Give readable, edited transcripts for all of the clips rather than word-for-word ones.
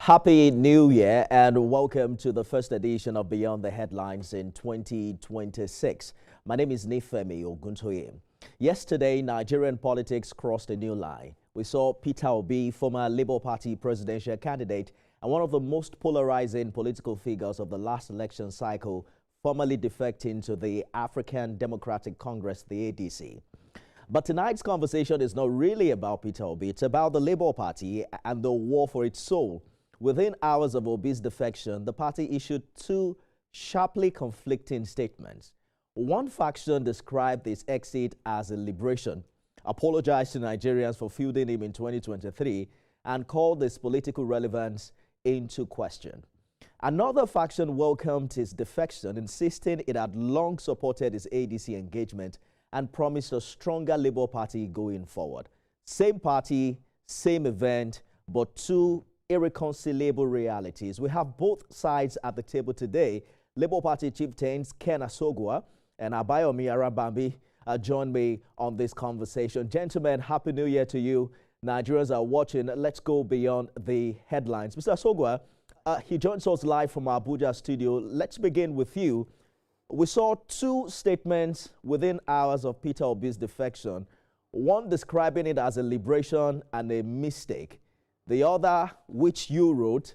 Happy New Year and welcome to the first edition of Beyond the Headlines in 2026. My name is Nifemi Oguntoye. Yesterday, Nigerian politics crossed a new line. We saw Peter Obi, former Labour Party presidential candidate and one of the most polarizing political figures of the last election cycle, formally defecting to the African Democratic Congress, the ADC. But tonight's conversation is not really about Peter Obi. It's about the Labour Party and the war for its soul. Within hours of Obi's defection, the party issued two sharply conflicting statements. One faction described this exit as a liberation, apologized to Nigerians for fielding him in 2023, and called his political relevance into question. Another faction welcomed his defection, insisting it had long supported his ADC engagement and promised a stronger Labour Party going forward. Same party, same event, but two irreconcilable realities. We have both sides at the table today. Labour Party Chieftains Ken Asogwa and Abayomi Arabambi join me on this conversation. Gentlemen, Happy New Year to you. Nigerians are watching. Let's go beyond the headlines. Mr. Asogwa, he joins us live from our Abuja studio. Let's begin with you. We saw two statements within hours of Peter Obi's defection, one describing it as a liberation and a mistake. The other, which you wrote,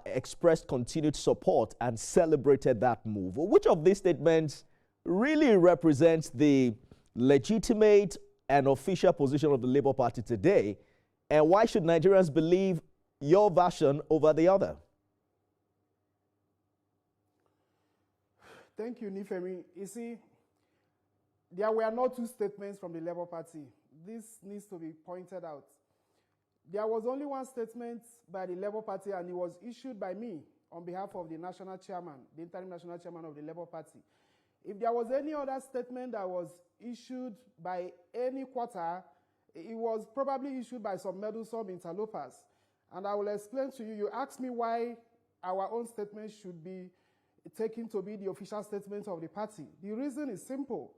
expressed continued support and celebrated that move. Which of these statements really represents the legitimate and official position of the Labour Party today? And why should Nigerians believe your version over the other? Thank you, Nifemi. You see, there were not two statements from the Labour Party. This needs to be pointed out. There was only one statement by the Labour Party, and it was issued by me on behalf of the national chairman, the interim national chairman of the Labour Party. If there was any other statement that was issued by any quarter, it was probably issued by some meddlesome interlopers. And I will explain to you. You asked me why our own statement should be taken to be the official statement of the party. The reason is simple.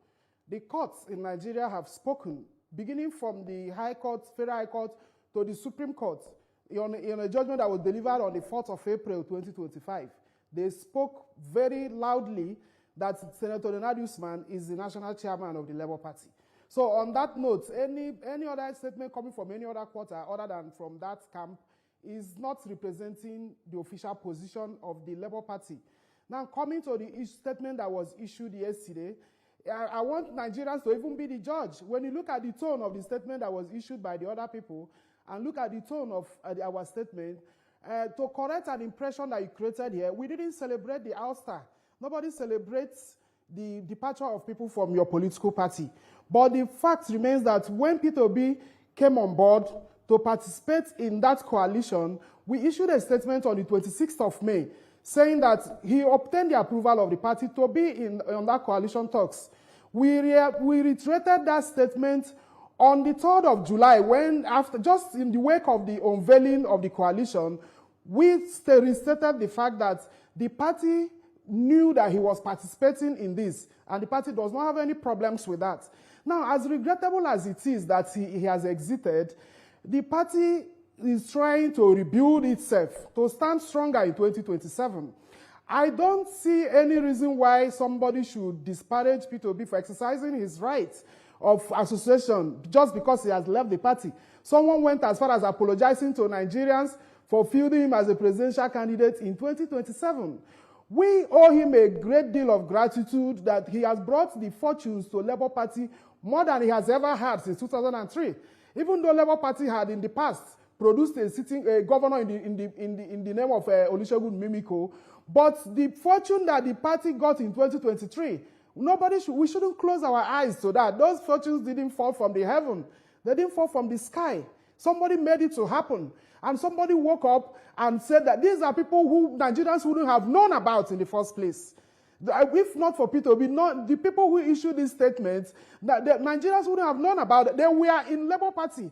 The courts in Nigeria have spoken, beginning from the High Court, Federal High Court, to the Supreme Court, in a judgment that was delivered on the 4th of April 2025. They spoke very loudly that Senator Donald Usman is the national chairman of the Labour Party. So on that note, any other statement coming from any other quarter other than from that camp is not representing the official position of the Labour Party. Now, coming to the statement that was issued yesterday, I want Nigerians to even be the judge. When you look at the tone of the statement that was issued by the other people, and look at the tone of our statement, to correct an impression that you created here, we didn't celebrate the ouster. Nobody celebrates the departure of people from your political party. But the fact remains that when Peter Obi came on board to participate in that coalition, we issued a statement on the 26th of May saying that he obtained the approval of the party to be on that coalition talks. We reiterated that statement on the 3rd of July, when just in the wake of the unveiling of the coalition, we restated the fact that the party knew that he was participating in this, and the party does not have any problems with that. Now, as regrettable as it is that he has exited, the party is trying to rebuild itself to stand stronger in 2027. I don't see any reason why somebody should disparage Peter Obi for exercising his rights of association just because he has left the party. Someone went as far as apologizing to Nigerians for fielding him as a presidential candidate in 2027. We owe him a great deal of gratitude that he has brought the fortunes to Labour Party more than he has ever had since 2003. Even though Labour Party had in the past produced a sitting governor in the name of Olusegun Mimiko, but the fortune that the party got in 2023, we shouldn't close our eyes to that. Those fortunes didn't fall from the heaven. They didn't fall from the sky. Somebody made it to happen. And somebody woke up and said that these are people who Nigerians wouldn't have known about in the first place. If not for Peter Obi, the people who issued these statements, the Nigerians wouldn't have known about it. They were in Labour Party.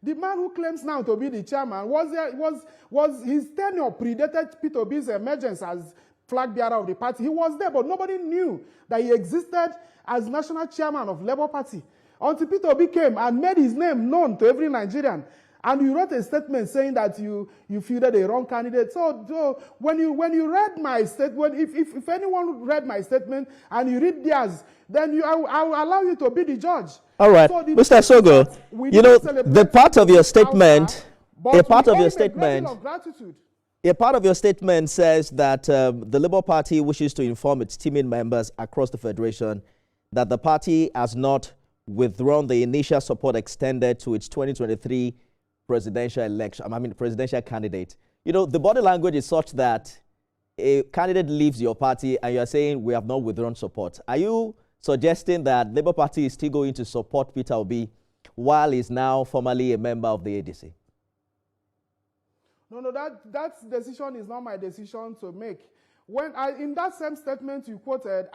The man who claims now to be the chairman, was his tenure predated Peter Obi's emergence as flag bearer of the party. He was there, but nobody knew that he existed as national chairman of Labour Party until Peter Obi came and made his name known to every Nigerian. And you wrote a statement saying that you fielded a wrong candidate. So when you read my statement, if anyone read my statement and you read theirs, then I will allow you to be the judge. All right, so Mr. Sogo, you know, the part of your statement, a part of your statement, a part of your statement says that the Labour Party wishes to inform its teaming members across the Federation that the party has not withdrawn the initial support extended to its 2023 presidential presidential candidate. You know, the body language is such that a candidate leaves your party and you're saying we have not withdrawn support. Are you suggesting that Labour Party is still going to support Peter Obi while he's now formally a member of the ADC? No, that decision is not my decision to make. In that same statement you quoted,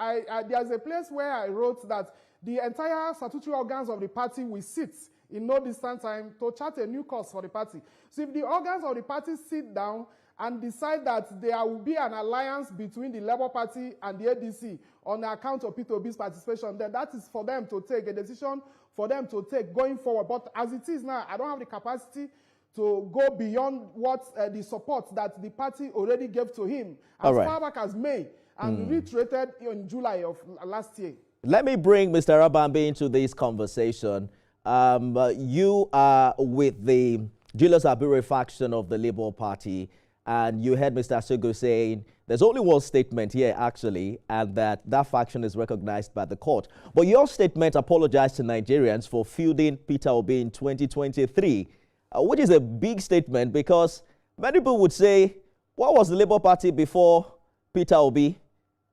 there's a place where I wrote that the entire statutory organs of the party will sit in no distant time to chart a new course for the party. So if the organs of the party sit down and decide that there will be an alliance between the Labour Party and the ADC on account of Peter Obi's participation, then that is for them to take, a decision for them to take going forward. But as it is now, I don't have the capacity to go beyond what the support that the party already gave to him as far back as May and reiterated in July of last year. Let me bring Mr. Arabambi into this conversation. You are with the Julius Abure faction of the Labour Party, and you heard Mr. Sogo saying there's only one statement here, actually, and that faction is recognized by the court. But your statement apologized to Nigerians for fielding Peter Obi in 2023, which is a big statement because many people would say, what was the Labour Party before Peter Obi?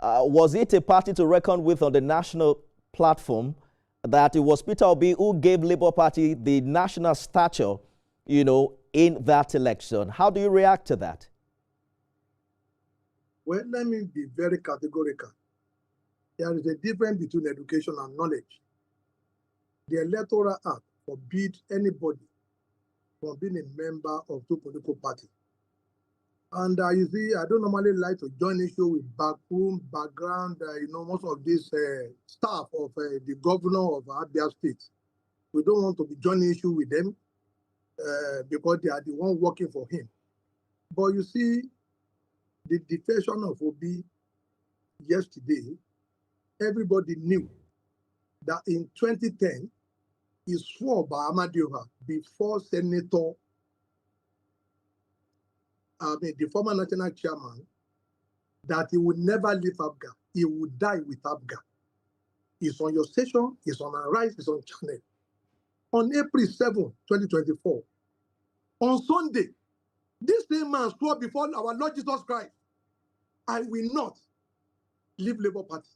Was it a party to reckon with on the national platform? That it was Peter Obi who gave Labour Party the national stature, you know, in that election. How do you react to that? Well, let me be very categorical. There is a difference between education and knowledge. The Electoral Act forbids anybody from being a member of two political parties. And you see, I don't normally like to join issue with background, you know, most of this staff of the governor of Abia State. We don't want to be joining issue with them because they are the one working for him. But you see, the defection of Obi yesterday, everybody knew that in 2010, he swore by Amadioha before Senator the former national chairman, that he would never leave ABGA. He would die with ABGA. It's on your station, it's on our rise, it's on channel. On April 7, 2024, on Sunday, this same man swore before our Lord Jesus Christ, I will not leave Labour Party.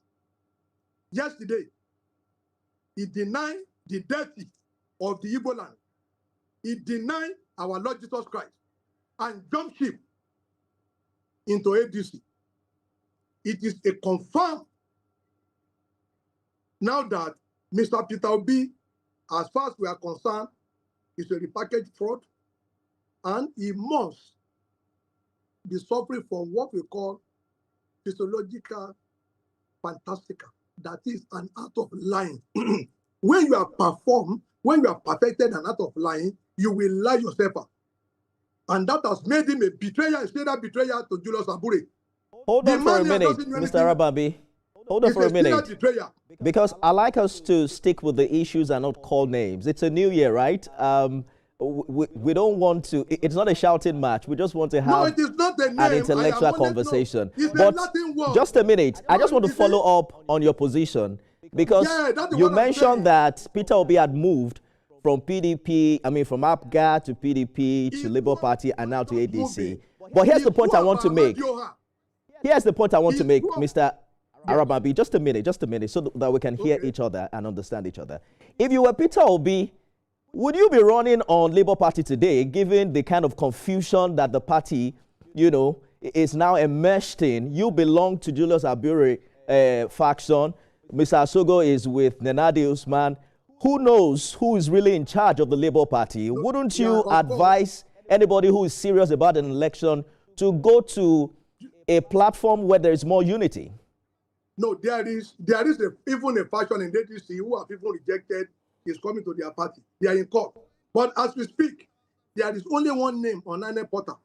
Yesterday, he denied the deity of the Igbo land. He denied our Lord Jesus Christ and jump ship into ADC. It is a confirm now that Mr. Peter Obi, as far as we are concerned, is a repackaged fraud, and he must be suffering from what we call physiological fantastica. That is an art of lying. When you are perfected an art of lying, you will lie yourself up. And that has made him a betrayer, a serial betrayer to Julius Abure. Hold on for a minute, Mr. Arababi. Hold on for a minute. Because I like us to stick with the issues and not call names. It's a new year, right? We don't want to, it's not a shouting match. We just want to have an intellectual conversation. But just a minute, I just want to follow up on your position. Because you mentioned that Peter Obi had moved from PDP, from APGA to PDP to Labour Party and now to ADC. But here's the point I want to make. Here's the point I want to make, Mr. Arababi. Just a minute, so that we can hear each other and understand each other. If you were Peter Obi, would you be running on Labour Party today, given the kind of confusion that the party, is now immersed in? You belong to Julius Abure faction. Mr. Asogo is with Nenadi Usman. Who knows who is really in charge of the Labour Party? Wouldn't you advise anybody who is serious about an election to go to a platform where there is more unity? No, there is even a faction in ADC who have even rejected is coming to their party. They are in court. But as we speak, there is only one name on INEC portal.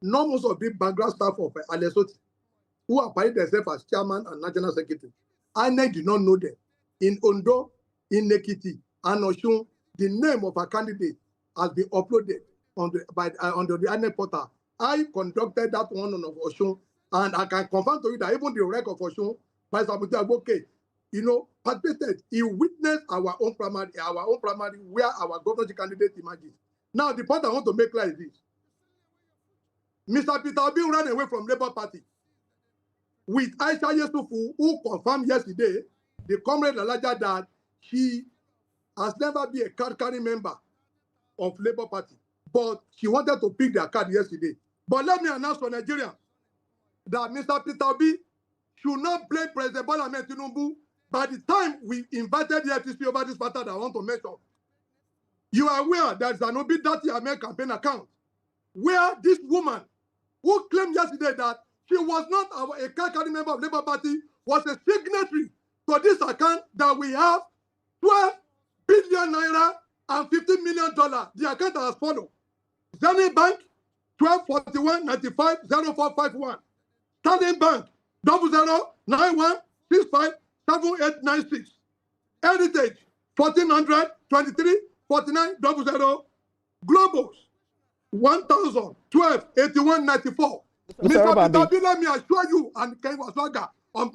Not most of the background staff of Alesoti, who appointed themselves as chairman and national secretary. INEC did not know them. In Ondo, in Nekiti, and Oshun, the name of a candidate has been uploaded on the INEC portal. I conducted that one on Oshun, and I can confirm to you that even the record of Oshun, by Samuel Agboke, participated. He witnessed our own primary where our governorship candidate emerges. Now, the point I want to make clear is this. Mr. Peter Obi ran away from Labour Party with Aisha Yesufu, who confirmed yesterday, the comrade Alaja, that she has never been a card-carrying member of Labour Party, but she wanted to pick their card yesterday. But let me announce for Nigeria that Mr. Peter Obi should not blame President Bola Ahmed Tinubu. By the time we invited the FTC over this matter that I want to mention, you are aware there is an Obi Dati Ahmed campaign account where this woman who claimed yesterday that she was not a card-carrying member of Labour Party was a signatory to this account that we have 12 billion naira and $15 million. The account as follows. Zenith Bank, 1241 95 0451. Standing Bank, 009165 7896. Heritage, 1400 23 49 00. Globals, 1000 12 81 94. Mr. Peter, let me assure you, and Ken Waswaga, and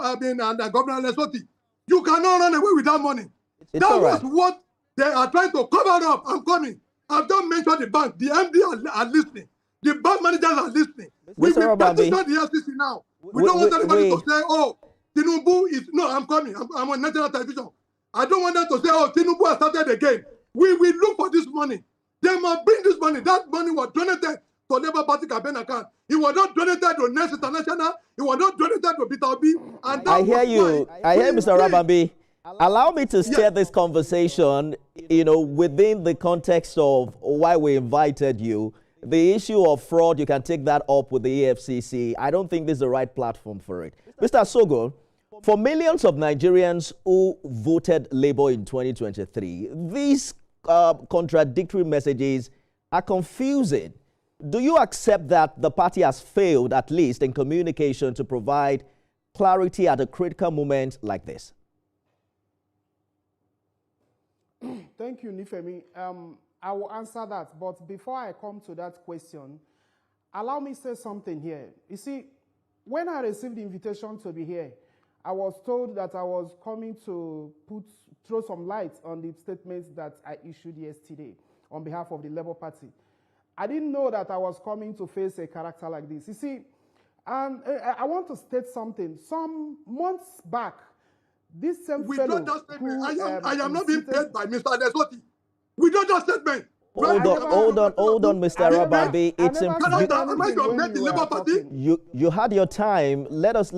Governor Lesotho, you cannot run away with that money. That was what they are trying to cover up. I'm coming. I've just mentioned the bank. The MD are listening. The bank managers are listening. We will petition the FCC now. We don't want anybody to say, oh, Tinubu is... No, I'm coming. I'm on national television. I don't want them to say, oh, Tinubu has started again. We will look for this money. They must bring this money. That money was donated to Labour Party campaign account. It was not donated to Nest International. It was not donated to Peter Obi. And I hear you. I hear Mr. Rabambi. Allow me to steer this conversation, within the context of why we invited you. The issue of fraud, you can take that up with the EFCC. I don't think this is the right platform for it. Mr. Sogo, for millions of Nigerians who voted Labour in 2023, these contradictory messages are confusing. Do you accept that the party has failed, at least in communication, to provide clarity at a critical moment like this? Thank you, Nifemi. I will answer that, but before I come to that question, allow me to say something here. You see, when I received the invitation to be here, I was told that I was coming to throw some light on the statements that I issued yesterday on behalf of the Labour Party. I didn't know that I was coming to face a character like this. You see, I want to state something. Some months back, this same fellow I am not being paid by Mr. Lesotho. We don't just statement. Hold on, Mr. Rabambi. You had your time. Let us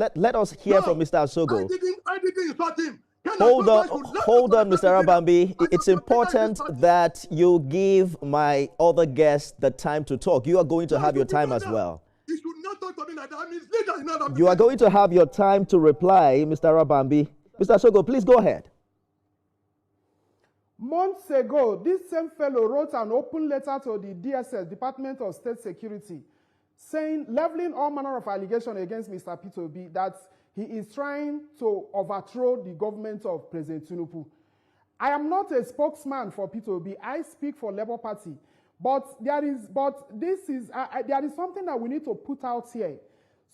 hear from Mr. Asogo. I didn't insult him. Hold on, Mr. Rabambi. It's important that you give my other guests the time to talk. You are going to have your time as well. You should not talk to me like that. I mean, you are going to have your time to reply, Mr. Rabambi. Mr. Asogo, please go ahead. Months ago, this same fellow wrote an open letter to the DSS, Department of State Security, saying, leveling all manner of allegations against Mr. Peter Obi, that he is trying to overthrow the government of President Tinubu. I am not a spokesman for Peter Obi. I speak for Labour Party. But there is something that we need to put out here.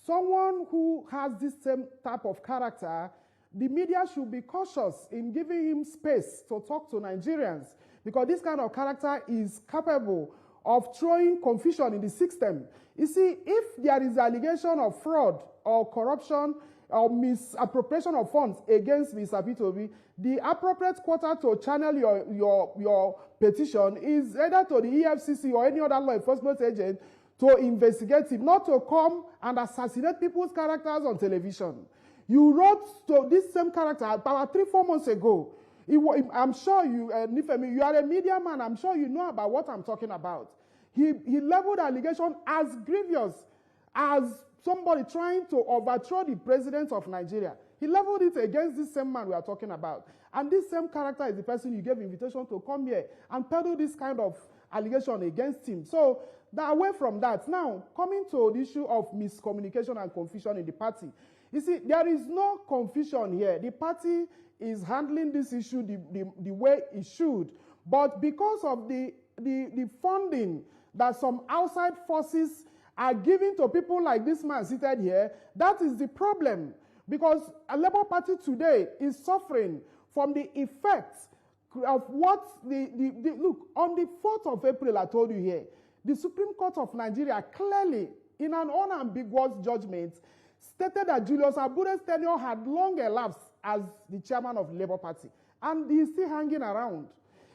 Someone who has this same type of character, the media should be cautious in giving him space to talk to Nigerians, because this kind of character is capable of throwing confusion in the system. You see, if there is allegation of fraud or corruption or misappropriation of funds against Mr. Peter Obi, the appropriate quarter to channel your petition is either to the EFCC or any other law enforcement agent to investigate him, not to come and assassinate people's characters on television. You wrote to this same character about 3-4 months ago. I'm sure you, Nifemi, you are a media man. I'm sure you know about what I'm talking about. He leveled allegation as grievous as somebody trying to overthrow the president of Nigeria. He leveled it against this same man we are talking about. And this same character is the person you gave invitation to come here and peddle this kind of allegation against him. So away from that, now coming to the issue of miscommunication and confusion in the party. You see, there is no confusion here. The party is handling this issue the way it should. But because of the funding that some outside forces are giving to people like this man seated here, that is the problem. Because a Labour Party today is suffering from the effects of what look, on the 4th of April, I told you here, the Supreme Court of Nigeria clearly, in an unambiguous judgment, stated that Julius Abure's tenure had long elapsed as the chairman of the Labour Party. And he's still hanging around.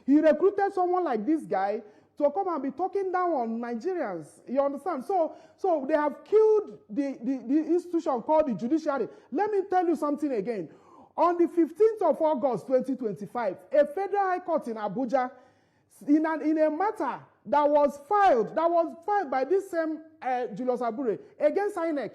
He recruited someone like this guy to come and be talking down on Nigerians. You understand? So they have killed the institution called the judiciary. Let me tell you something again. On the 15th of August 2025, a federal high court in Abuja, in a matter that was filed by this same Julius Abure against INEC.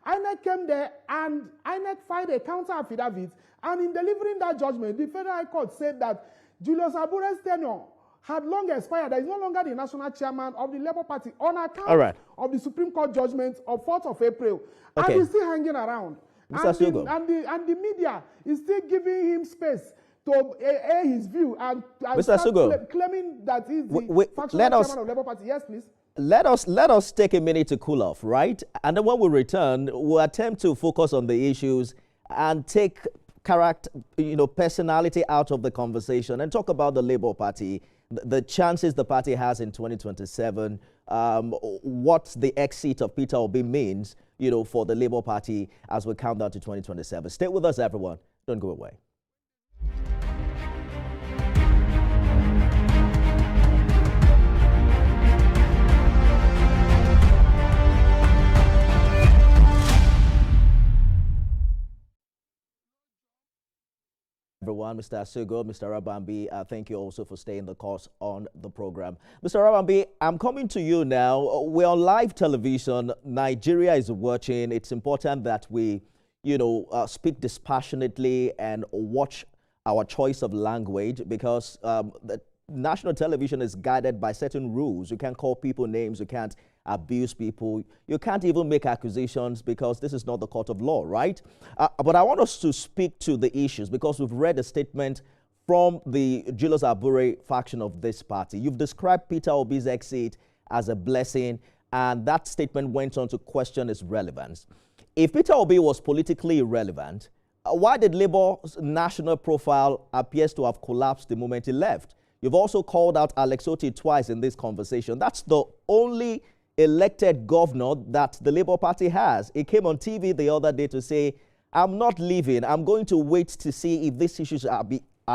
INEC came there and INEC filed a counter affidavit, and in delivering that judgment, the federal high court said that Julius Abure's tenure had long expired. There is no longer the national chairman of the Labour Party on account of the Supreme Court judgment of 4th of April. Okay. And he's still hanging around. And the media is still giving him space to air his view and claiming that he's the factional chairman of the Labour Party. Yes, please. Let us take a minute to cool off, right? And then when we return, we'll attempt to focus on the issues and take character, personality out of the conversation and talk about the Labour Party, the chances the party has in 2027, what the exit of Peter Obi means, for the Labour Party as we count down to 2027. Stay with us, everyone. Don't go away. Everyone, Mr. Asugo, Mr. Rabambi, thank you also for staying the course on the program. Mr. Rabambi, I'm coming to you now. We're on live television. Nigeria is watching. It's important that we, speak dispassionately and watch our choice of language, because the national television is guided by certain rules. You can't call people names. You can't abuse people. You can't even make accusations, because this is not the court of law, right? But I want us to speak to the issues, because we've read a statement from the Julius Abure faction of this party. You've described Peter Obi's exit as a blessing, and that statement went on to question its relevance. If Peter Obi was politically irrelevant, why did Labour's national profile appears to have collapsed the moment he left? You've also called out Alex Otti twice in this conversation. That's the only elected governor that the Labour Party has. He came on TV the other day to say, I'm not leaving. I'm going to wait to see if these issues are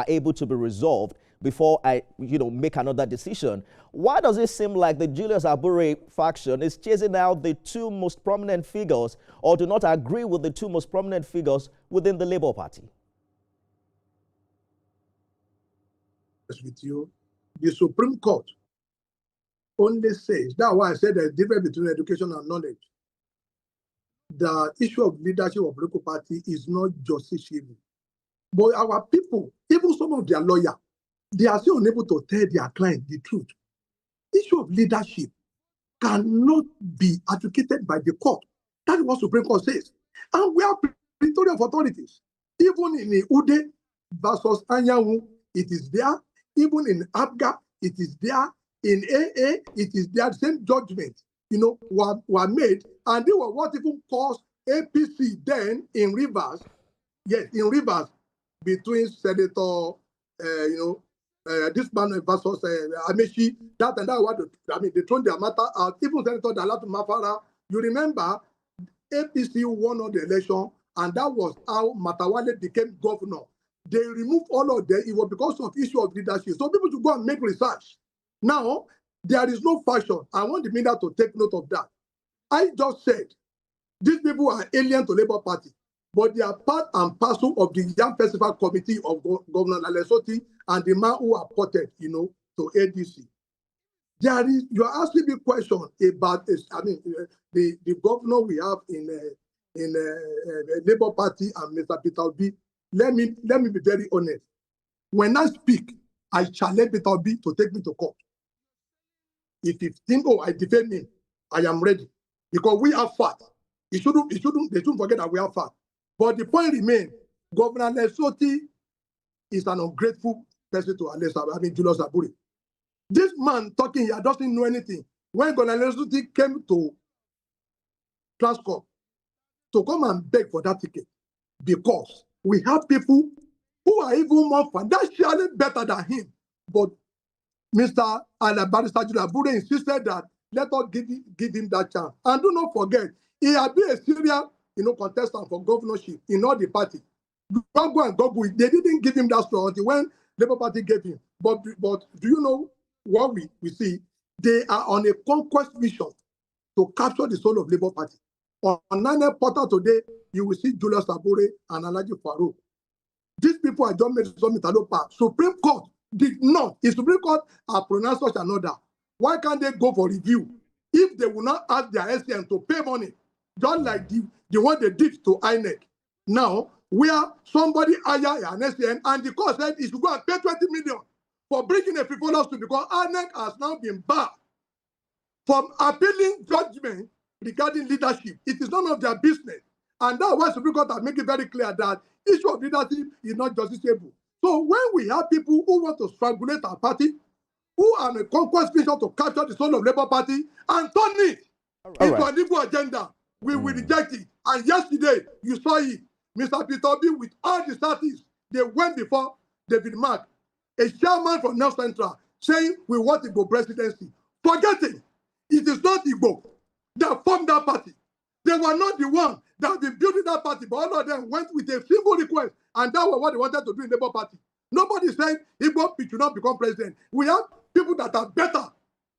able to be resolved before I, make another decision. Why does it seem like the Julius Abure faction is chasing out the two most prominent figures, or do not agree with the two most prominent figures within the Labour Party? With you, the Supreme Court only says, that's why I said there's a difference between education and knowledge. The issue of leadership of political party is not justiciable. But our people, even some of their lawyers, they are still unable to tell their client the truth. Issue of leadership cannot be advocated by the court. That's what Supreme Court says. And we have plenty of authorities. Even in the Ude versus Anyanwu, it is there. Even in ABGA, it is there. In AA, it is there. The same judgment, were made. And they were what even caused APC then in Rivers. Yes, in Rivers, between Senator, this man versus Amechi, that and that, they thrown their matter out. Even Senator Dalatu Mafara, you remember, APC won on the election, and that was how Matawale became governor. They removed all of them. It was because of issue of leadership. So people should go and make research. Now, there is no fashion. I want the media to take note of that. I just said, these people are alien to Labour Party, but they are part and parcel of the Young Festival Committee of Governor Alex Otti and the man who appointed, to ADC. You are asking me a question about, the governor we have in Labour Party and Mr. Peter Obi. Let me be very honest. When I speak, I challenge Peter Obi to take me to court. If you think, oh, I defend him, I am ready. Because we are fat. They shouldn't forget that we are fat. But the point remains, Governor Lesoti is an ungrateful person to Julius Aburi. This man talking here doesn't know anything. When Governor Lesoti came to Transcorp to come and beg for that ticket, because we have people who are even more financially better than him. But Mr. Barrister Julius Aburi insisted that let us give him that chance. And do not forget, he had been a serial contestant for governorship in all the party. Gogo and Gogo, they didn't give him that slot until when Labour Party gave him. But do you know what we see? They are on a conquest mission to capture the soul of Labour Party. On Nine Portal today, you will see Julius Aburi and Alhaji Farouk. These people are just made some Italopa. Supreme Court did not. If Supreme Court are pronounced such an order, why can't they go for review? If they will not ask their SCN to pay money, just like the one they did to INEC. Now, where somebody hired an SCN and the court said he should go and pay 20 million for breaking a frivolous suit because INEC has now been barred from appealing judgment regarding leadership. It is none of their business. And that's why Supreme Court has made it very clear that issue of leadership is not justiciable. So when we have people who want to strangulate our party, who are on a conquest mission to capture the soul of Labour Party and turn it into an evil agenda, we will reject it. And yesterday, you saw it. Mr. Peter Obi, with all the statistics, they went before David Mark, a chairman from North Central, saying we want Igbo presidency. Forgetting, it is not Igbo that formed that party. They were not the one that have been building that party, but all of them went with a simple request, and that was what they wanted to do in the Labour Party. Nobody said Igbo should not become president. We have people that are better,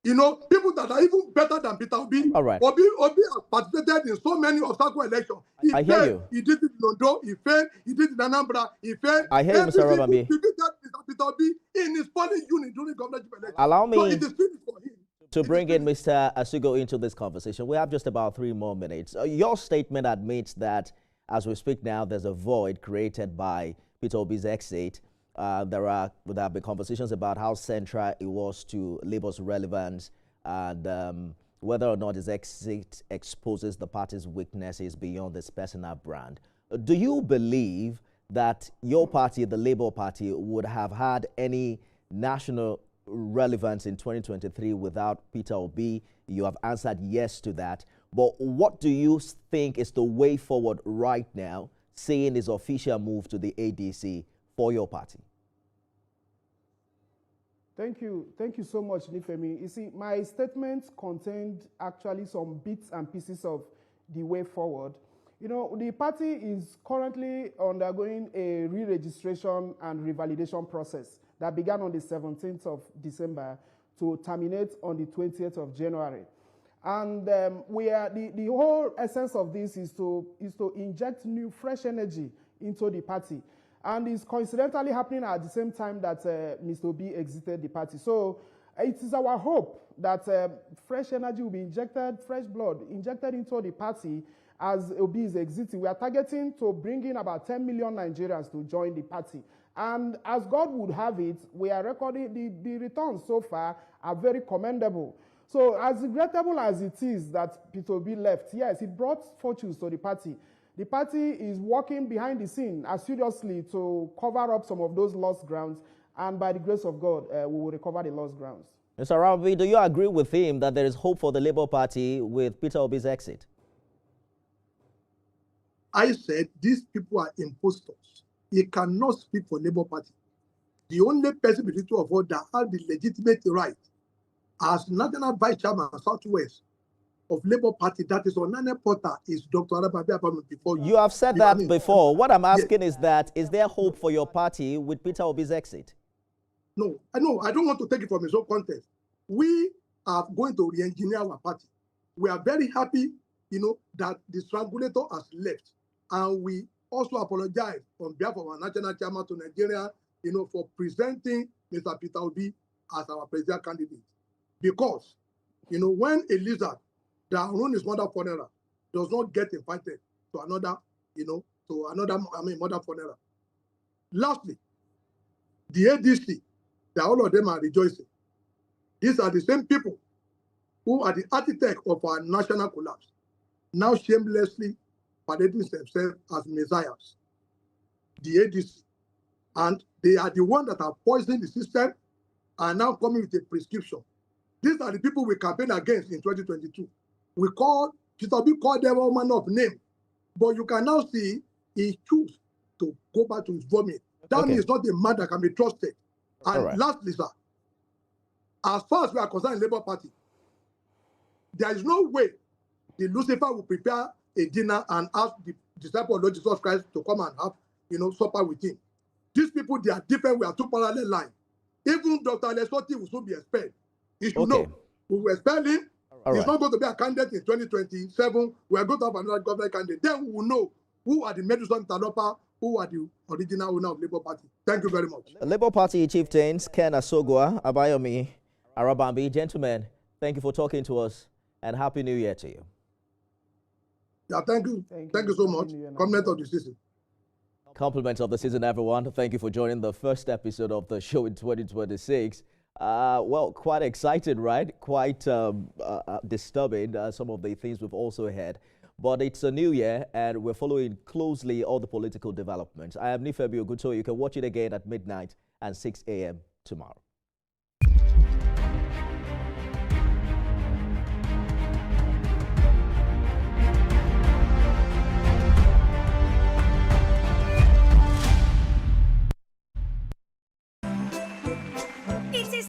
people that are even better than Peter Obi. All right. Obi has participated in so many obstacle elections. He I failed. hear you. He did it in Ondo. He failed. He did it in Anambra. He failed. I hear you, Mr. Robambi. He defeated Mr. Peter Obi in his polling unit during governorship election. Allow me so it is finished for him. to bring in Mr. Asugo into this conversation. We have just about 3 more minutes. Your statement admits that as we speak now, there's a void created by Peter Obi's exit. There have been conversations about how central it was to Labour's relevance and whether or not his exit exposes the party's weaknesses beyond its personal brand. Do you believe that your party, the Labour Party, would have had any national relevance in 2023 without Peter Obi? You have answered yes to that. But what do you think is the way forward right now, seeing his official move to the ADC for your party? Thank you. Thank you so much, Nifemi. You see, my statement contained actually some bits and pieces of the way forward. The party is currently undergoing a re-registration and revalidation process that began on the 17th of December to terminate on the 20th of January. And the whole essence of this is to inject new, fresh energy into the party. And it's coincidentally happening at the same time that Mr. Obi exited the party. So it is our hope that fresh energy will be injected, fresh blood injected into the party as Obi is exiting. We are targeting to bring in about 10 million Nigerians to join the party. And as God would have it, we are recording the returns so far are very commendable. So as regrettable as it is that Peter Obi left, yes, it brought fortunes to the party. The party is working behind the scene assiduously to cover up some of those lost grounds, and by the grace of God, we will recover the lost grounds. Mr. Rabi, do you agree with him that there is hope for the Labour Party with Peter Obi's exit? I said these people are impostors. He cannot speak for Labour Party. The only person between two of us that has the legitimate right as National Vice Chairman Southwest of Labour Party, that is on Nane Porter, is Dr. Arababi before you. You have said that before. What I'm asking is that, is there hope for your party with Peter Obi's exit? No, I don't want to take it from his own context. We are going to re-engineer our party. We are very happy, that the strangulator has left. And we also apologize on behalf of our national chairman to Nigeria, for presenting Mr. Peter Obi as our presidential candidate. Because, when a lizard that runs his mother funeral does not get invited to another, mother funeral. Lastly, the ADC, that all of them are rejoicing. These are the same people who are the architects of our national collapse, now shamelessly parading themselves as messiahs, the ADC. And they are the ones that are poisoning the system and now coming with a prescription. These are the people we campaigned against in 2022. We called them all manner of name, but you can now see he choose to go back to his vomit. That means not a man that can be trusted. And lastly, sir, as far as we are concerned in Labour Party, there is no way the Lucifer will prepare a dinner and ask the disciple of Lord Jesus Christ to come and have, supper with him. These people, they are different. We are two parallel lines. Even Dr. Lesoti will soon be expelled. You should know. We will expel him. He's not going to be a candidate in 2027. We are going to have another government candidate. Then we will know who are the Medusa Talopa, who are the original owner of Labour Party. Thank you very much. Labour Party Chieftains, Ken Asogwa, Abayomi, Arabambi, gentlemen, thank you for talking to us and Happy New Year to you. Yeah, thank you. Thank you so much. Compliment of the season. Compliments of the season, everyone. Thank you for joining the first episode of the show in 2026. Well, quite excited, right? Quite disturbing, some of the things we've also heard. But it's a new year, and we're following closely all the political developments. I am Nifebi Oguto. You can watch it again at midnight and 6 a.m. tomorrow.